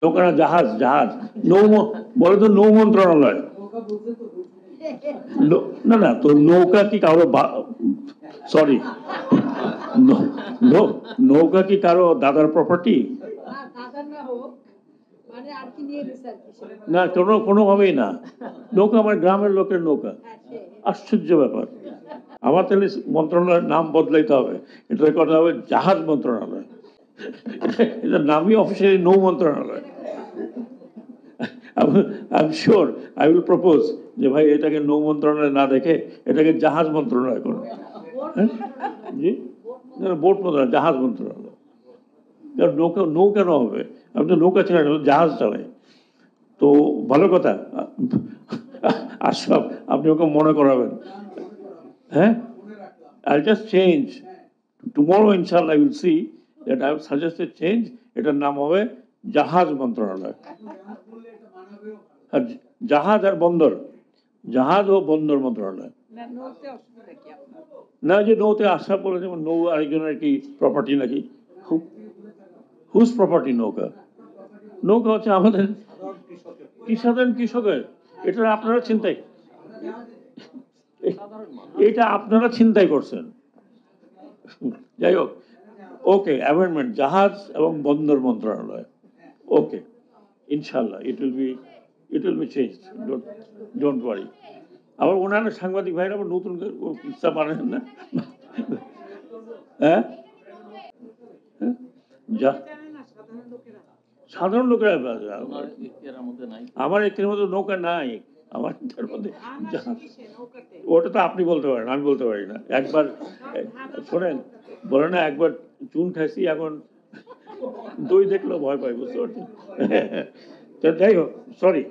নৌকা না, জাহাজ, জাহাজ। নৌ বলে তো নৌ মন্ত্রণালয়। না না, তো নৌকা কি কারো, সরি, নৌকা কি কারো দাদার প্রপার্টি? না, কোনোভাবেই না। নৌকা আমার গ্রামের লোকের নৌকা। আশ্চর্য ব্যাপার। আমার তাহলে মন্ত্রণালয়ের নাম বদলাইতে হবে, এটার কথা হবে জাহাজ মন্ত্রণালয়। এটার নামই অফিসিয়ালি নৌ মন্ত্রণালয়। I am sure I will propose যে ভাই এটাকে নৌ মন্ত্রণালয় না দেখে এটাকে জাহাজ মন্ত্রণালয় করুন। জি, বোট মন্ত্রণালয়, জাহাজ মন্ত্রণালয়। নৌকা, নৌ কেন হবে? আমি তো নৌকা চালাই না, জাহাজ চালাই। তো ভালো কথা। আশরাফ, আপনি ওকে মনে করাবেন। হ্যাঁ, I'll just change. Tomorrow, inshallah, I will see that I have suggested change. এটার নাম হবে জাহাজ মন্ত্রণালয়। জাহাজ আর বন্দর, জাহাজ ও বন্দর মন্ত্রণালয়। না, যে নৌতে আশরাফ বলে, যেমন নৌ আরেকজনের কি প্রপার্টি নাকি? হুজ প্রপার্টি নৌকা? নৌকা হচ্ছে আমাদের সাধারণ কৃষকের। এটা আপনারা চিন্তাই, এটা আপনারা চিন্তাই করছেন। যাই হোক, ওকে, অ্যামেন্ডমেন্ট জাহাজ এবং বন্দর মন্ত্রণালয়। ওকে, ইনশাল্লাহ it will be change, don't worry. আবার ওনারা সাংবাদিক ভাইরা আবার নতুন কিস্সা বানান না। হ্যাঁ, সাধারণ লোকেরা, আমার একটির মধ্যে নৌকা নাই। আমার মধ্যে ওটা তো আপনি বলতে পারেন, আমি বলতে পারি না। একবার শোনেন, বলে না একবার চুন খাইছি, এখন দই দেখলেও ভয় পাই, বুঝতে পারছেন? যাই হোক, সরি।